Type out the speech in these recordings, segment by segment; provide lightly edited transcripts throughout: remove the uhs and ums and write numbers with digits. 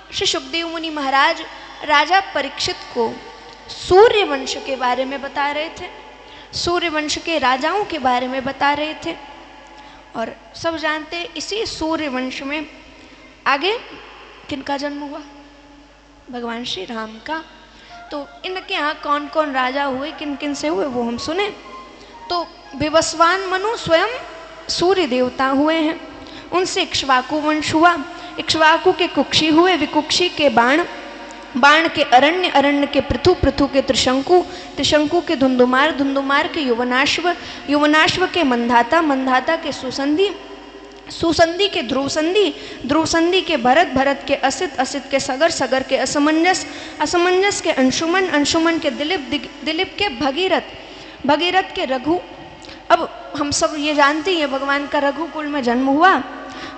श्री सुखदेव मुनि महाराज राजा परीक्षित को सूर्य वंश के बारे में बता रहे थे, सूर्य वंश के राजाओं के बारे में बता रहे थे। और सब जानते इसी सूर्य वंश में आगे किनका जन्म हुआ? भगवान श्री राम का। तो इनके यहाँ कौन कौन राजा हुए, किन किन से हुए, वो हम सुने। तो विवस्वान मनु स्वयं सूर्य देवता हुए हैं, उनसे इक्ष्वाकु वंश हुआ। इक्ष्वाकु के कुक्षी हुए, विकुक्षी के बाण, बाण के अरण्य, अरण्य के पृथु, पृथु के त्रिशंकु, त्रिशंकु के धुंधुमार, धुंधुमार के युवनाश्व, युवनाश्व के मंधाता, मंधाता के सुसंधि, सुसंधि के ध्रुवसंधि, ध्रुवसंधि के भरत, भरत के असित, असित के सगर, सगर के असमंजस, असमंजस के अंशुमन, अंशुमन के दिलीप, दिलीप के भगीरथ, भगीरथ के रघु। अब हम सब ये जानते हैं भगवान का रघुकुल में जन्म हुआ।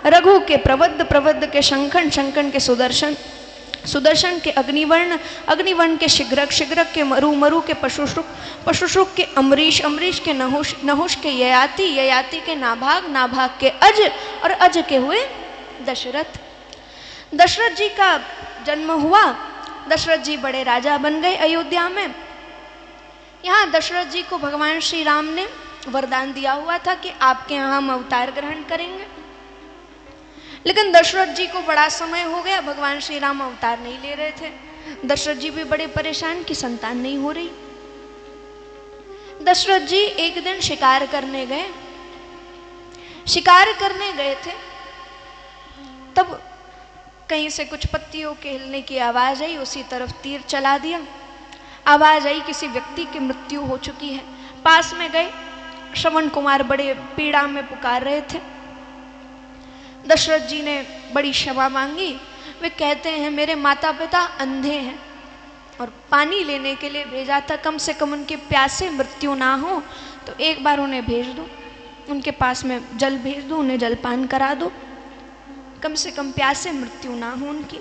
रघु के प्रवद्ध, प्रवद्ध के शंखन, शंखन के सुदर्शन, सुदर्शन के अग्निवर्ण, अग्निवर्ण के शिग्रक, शिग्रक के मरु, मरु के पशुशुक, पशुशुक के अमरीश, अमरीश के नहुष, नहुष के ययाति, ययाति के नाभाग, नाभाग के अज, और अज के हुए दशरथ। दशरथ जी का जन्म हुआ। दशरथ जी बड़े राजा बन गए अयोध्या में। यहाँ दशरथ जी को भगवान श्री राम ने वरदान दिया हुआ था कि आपके यहाँ हम अवतार ग्रहण करेंगे। लेकिन दशरथ जी को बड़ा समय हो गया, भगवान श्री राम अवतार नहीं ले रहे थे। दशरथ जी भी बड़े परेशान कि संतान नहीं हो रही। दशरथ जी एक दिन शिकार करने गए, शिकार करने गए थे, तब कहीं से कुछ पत्तियों के हिलने की आवाज आई, उसी तरफ तीर चला दिया। आवाज आई किसी व्यक्ति की मृत्यु हो चुकी है। पास में गए, श्रवण कुमार बड़े पीड़ा में पुकार रहे थे। दशरथ जी ने बड़ी क्षमा मांगी। वे कहते हैं मेरे माता पिता अंधे हैं और पानी लेने के लिए भेजा था, कम से कम उनके प्यासे मृत्यु ना हो, तो एक बार उन्हें भेज दो, उनके पास में जल भेज दो, उन्हें जलपान करा दो, कम से कम प्यासे मृत्यु ना हो उनकी।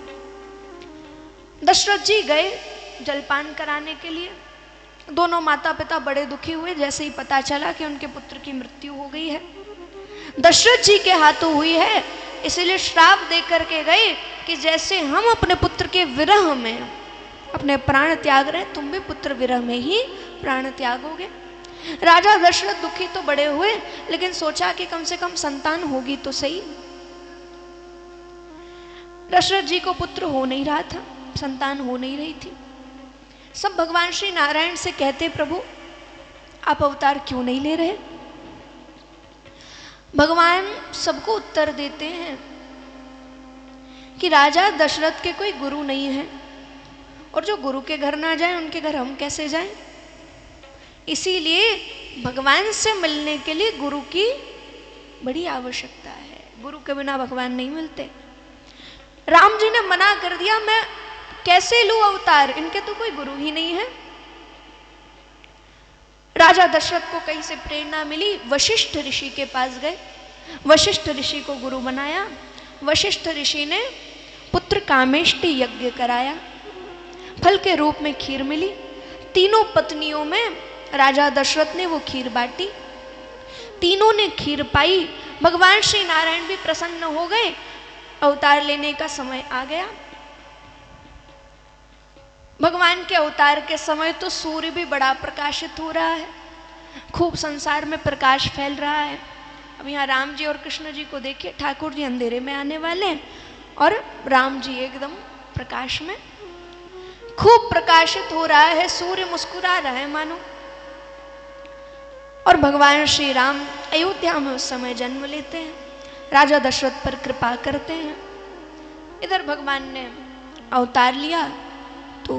दशरथ जी गए जलपान कराने के लिए। दोनों माता पिता बड़े दुखी हुए जैसे ही पता चला कि उनके पुत्र की मृत्यु हो गई है, दशरथ जी के हाथों हुई है, इसलिए श्राप दे करके गए कि जैसे हम अपने पुत्र के विरह में अपने प्राण त्याग रहे, तुम भी पुत्र विरह में ही प्राण त्यागोगे। राजा दशरथ दुखी तो बड़े हुए, लेकिन सोचा कि कम से कम संतान होगी तो सही। दशरथ जी को पुत्र हो नहीं रहा था, संतान हो नहीं रही थी। सब भगवान श्री नारायण से कहते प्रभु आप अवतार क्यों नहीं ले रहे। भगवान सबको उत्तर देते हैं कि राजा दशरथ के कोई गुरु नहीं है, और जो गुरु के घर ना जाए उनके घर हम कैसे जाएं। इसीलिए भगवान से मिलने के लिए गुरु की बड़ी आवश्यकता है, गुरु के बिना भगवान नहीं मिलते। राम जी ने मना कर दिया, मैं कैसे लूं अवतार, इनके तो कोई गुरु ही नहीं है। राजा दशरथ को कहीं से प्रेरणा मिली, वशिष्ठ ऋषि के पास गए, वशिष्ठ ऋषि को गुरु बनाया। वशिष्ठ ऋषि ने पुत्र कामेष्टि यज्ञ कराया, फल के रूप में खीर मिली। तीनों पत्नियों में राजा दशरथ ने वो खीर बांटी, तीनों ने खीर पाई। भगवान श्री नारायण भी प्रसन्न हो गए, अवतार लेने का समय आ गया। भगवान के अवतार के समय तो सूर्य भी बड़ा प्रकाशित हो रहा है, खूब संसार में प्रकाश फैल रहा है। अब यहाँ राम जी और कृष्ण जी को देखिए, ठाकुर जी अंधेरे में आने वाले और राम जी एकदम प्रकाश में, खूब प्रकाशित हो रहा है, सूर्य मुस्कुरा रहा है मानो। और भगवान श्री राम अयोध्या में उस समय जन्म लेते हैं, राजा दशरथ पर कृपा करते हैं। इधर भगवान ने अवतार लिया, तो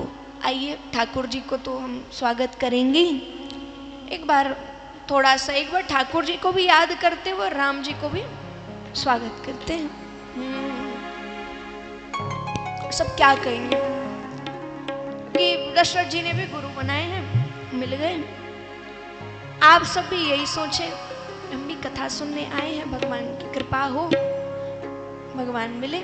आइए ठाकुर जी को तो हम स्वागत करेंगे। एक बार थोड़ा सा एक बार ठाकुर जी को भी याद करते हुए राम जी को भी स्वागत करते हैं। सब क्या कहेंगे कि दशरथ जी ने भी गुरु बनाए हैं, मिल गए। आप सब भी यही सोचे, हम भी कथा सुनने आए हैं, भगवान की कृपा हो, भगवान मिले।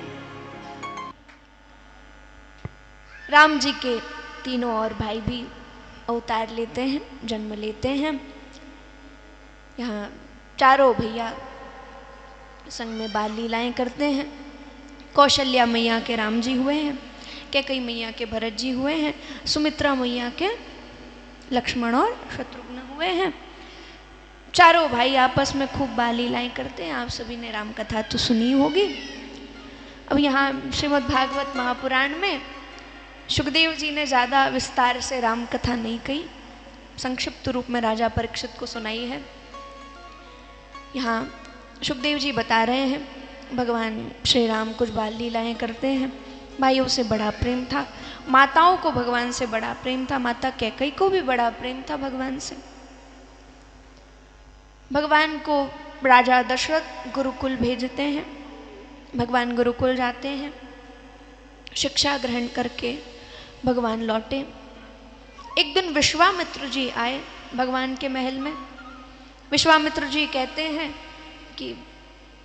राम जी के तीनों और भाई भी अवतार लेते हैं, जन्म लेते हैं। यहाँ चारों भैया संग में बाल लीलाएं करते हैं। कौशल्या मैया के राम जी हुए हैं, कैकेयी मैया के भरत जी हुए हैं, सुमित्रा मैया के लक्ष्मण और शत्रुघ्न हुए हैं। चारों भाई आपस में खूब बाल लीलाएं करते हैं। आप सभी ने राम कथा तो सुनी होगी। अब यहाँ श्रीमद् भागवत महापुराण में सुखदेव जी ने ज़्यादा विस्तार से राम कथा नहीं कही, संक्षिप्त रूप में राजा परीक्षित को सुनाई है। यहाँ सुखदेव जी बता रहे हैं भगवान श्री राम कुछ बाल लीलाएं करते हैं। भाइयों से बड़ा प्रेम था, माताओं को भगवान से बड़ा प्रेम था, माता कैकेयी को भी बड़ा प्रेम था भगवान से। भगवान को राजा दशरथ गुरुकुल भेजते हैं, भगवान गुरुकुल जाते हैं, शिक्षा ग्रहण करके भगवान लौटे। एक दिन विश्वामित्र जी आए भगवान के महल में। विश्वामित्र जी कहते हैं कि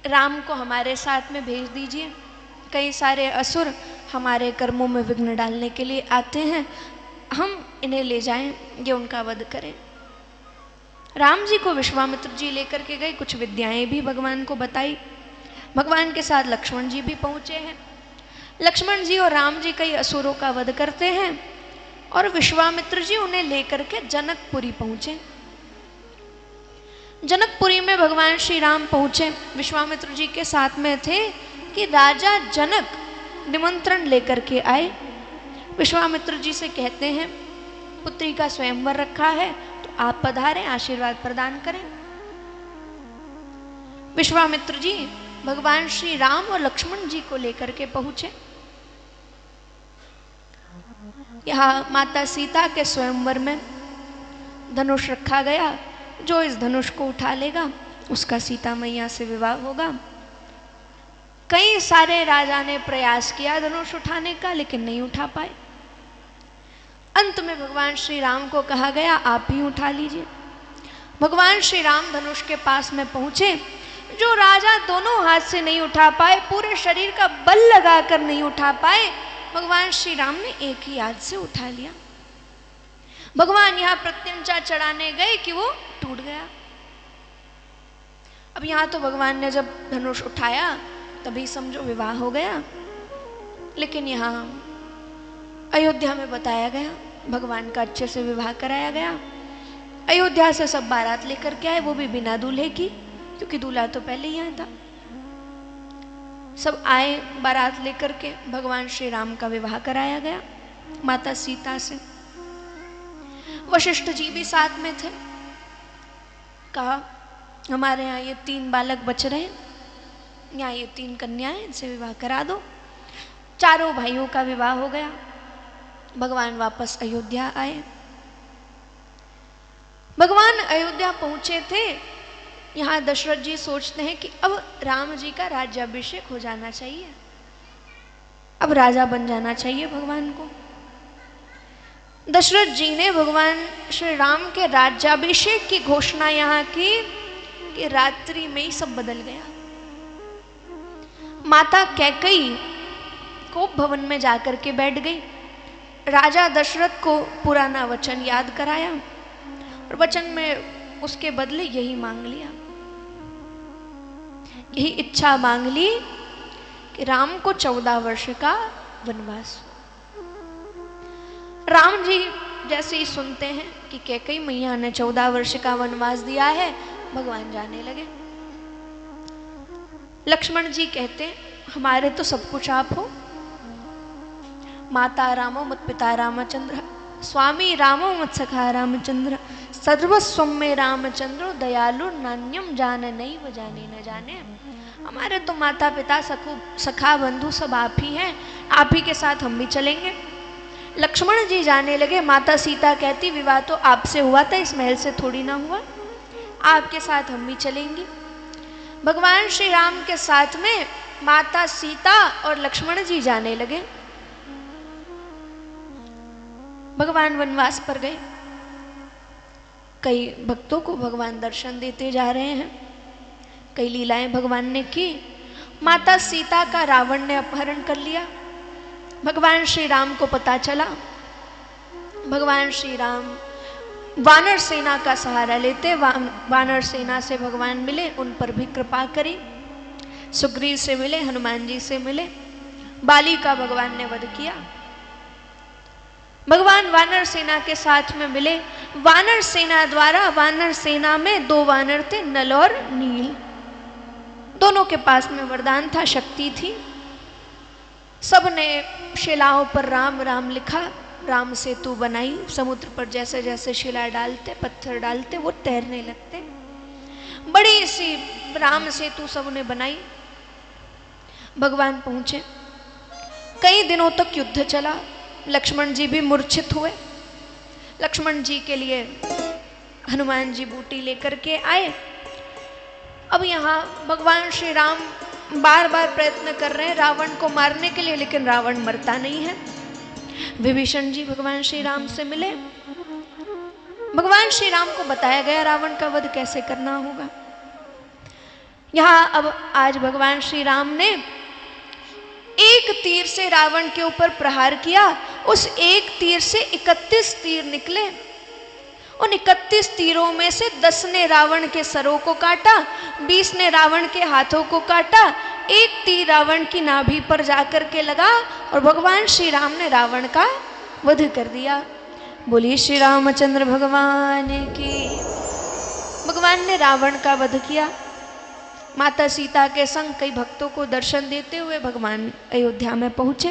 राम को हमारे साथ में भेज दीजिए, कई सारे असुर हमारे कर्मों में विघ्न डालने के लिए आते हैं, हम इन्हें ले जाएं, ये उनका वध करें। राम जी को विश्वामित्र जी लेकर के गए, कुछ विद्याएं भी भगवान को बताई। भगवान के साथ लक्ष्मण जी भी पहुँचे हैं। लक्ष्मण जी और राम जी कई असुरों का वध करते हैं और विश्वामित्र जी उन्हें लेकर के जनकपुरी पहुँचे। जनकपुरी में भगवान श्री राम पहुँचे, विश्वामित्र जी के साथ में थे कि राजा जनक निमंत्रण लेकर के आए। विश्वामित्र जी से कहते हैं पुत्री का स्वयंवर रखा है तो आप पधारें, आशीर्वाद प्रदान करें। विश्वामित्र जी भगवान श्री राम और लक्ष्मण जी को लेकर के पहुंचे। यहाँ माता सीता के स्वयंवर में धनुष रखा गया, जो इस धनुष को उठा लेगा उसका सीता मैया से विवाह होगा। कई सारे राजा ने प्रयास किया धनुष उठाने का, लेकिन नहीं उठा पाए। अंत में भगवान श्री राम को कहा गया आप ही उठा लीजिए। भगवान श्री राम धनुष के पास में पहुंचे। जो राजा दोनों हाथ से नहीं उठा पाए, पूरे शरीर का बल लगाकर नहीं उठा पाए, भगवान श्री राम ने एक ही हाथ से उठा लिया। भगवान यहाँ प्रत्यंचा चढ़ाने गए कि वो टूट गया। अब यहाँ तो भगवान ने जब धनुष उठाया तभी समझो विवाह हो गया, लेकिन यहाँ अयोध्या में बताया गया भगवान का अच्छे से विवाह कराया गया। अयोध्या से सब बारात लेकर के आए, वो भी बिना दूल्हे की, क्योंकि दूल्हा तो पहले ही आया था। सब आए बारात लेकर के, भगवान श्री राम का विवाह कराया गया माता सीता से। वशिष्ठ जी भी साथ में थे। कहा हमारे यहाँ ये 3 बालक बच रहे हैं, यहाँ ये 3 कन्याएं, इनसे विवाह करा दो। चारों भाइयों का विवाह हो गया। भगवान वापस अयोध्या आए। भगवान अयोध्या पहुंचे थे। यहाँ दशरथ जी सोचते हैं कि अब राम जी का राज्याभिषेक हो जाना चाहिए, अब राजा बन जाना चाहिए भगवान को। दशरथ जी ने भगवान श्री राम के राज्याभिषेक की घोषणा यहाँ की कि रात्रि में ही सब बदल गया। माता कैकेयी को भवन में जाकर के बैठ गई। राजा दशरथ को पुराना वचन याद कराया और वचन में उसके बदले यही मांग लिया, यही इच्छा मांग ली कि राम को 14 वर्ष का वनवास। राम जी जैसे ही सुनते हैं कि कैकेयी मैया ने 14 वर्ष का वनवास दिया है, भगवान जाने लगे। लक्ष्मण जी कहते हमारे तो सब कुछ आप हो, माता रामो मत पिता रामचंद्र, स्वामी रामो मत सखा रामचंद्र, सर्वस्व में रामचंद्र, दयालु नान्यम जान नहीं वो जाने न जाने। हमारे तो माता पिता सखा बंधु सब आप ही हैं, आप ही के साथ हम भी चलेंगे। लक्ष्मण जी जाने लगे। माता सीता कहती विवाह तो आपसे हुआ था, इस महल से थोड़ी ना हुआ, आपके साथ हम भी चलेंगी। भगवान श्री राम के साथ में माता सीता और लक्ष्मण जी जाने लगे। भगवान वनवास पर गए। कई भक्तों को भगवान दर्शन देते जा रहे हैं, कई लीलाएं भगवान ने की। माता सीता का रावण ने अपहरण कर लिया। भगवान श्री राम को पता चला। भगवान श्री राम वानर सेना का सहारा लेते वानर सेना से भगवान मिले, उन पर भी कृपा करी। सुग्रीव से मिले, हनुमान जी से मिले। बाली का भगवान ने वध किया। भगवान वानर सेना के साथ में मिले। वानर सेना द्वारा, वानर सेना में 2 वानर थे, नल और नील। दोनों के पास में वरदान था, शक्ति थी। सबने शिलाओं पर राम राम लिखा, राम सेतु बनाई। समुद्र पर जैसे जैसे शिला डालते, पत्थर डालते, वो तैरने लगते। बड़ी सी राम सेतु सबने बनाई। भगवान पहुंचे। कई दिनों तक युद्ध चला। लक्ष्मण जी भी मूर्छित हुए। लक्ष्मण जी के लिए हनुमान जी बूटी लेकर के आए। अब यहाँ भगवान श्री राम बार बार प्रयत्न कर रहे हैं रावण को मारने के लिए, लेकिन रावण मरता नहीं है। विभीषण जी भगवान श्री राम से मिले। भगवान श्री राम को बताया गया रावण का वध कैसे करना होगा। यहाँ अब आज भगवान श्री राम ने एक तीर से रावण के ऊपर प्रहार किया। उस एक तीर से 31 तीर निकले। उन 31 तीरों में से 10 ने रावण के सरों को काटा, 20 ने रावण के हाथों को काटा, एक तीर रावण की नाभि पर जाकर के लगा और भगवान श्री राम ने रावण का वध कर दिया। बोलिए श्री रामचंद्र भगवान की। भगवान ने रावण का वध किया। माता सीता के संग कई भक्तों को दर्शन देते हुए भगवान अयोध्या में पहुंचे।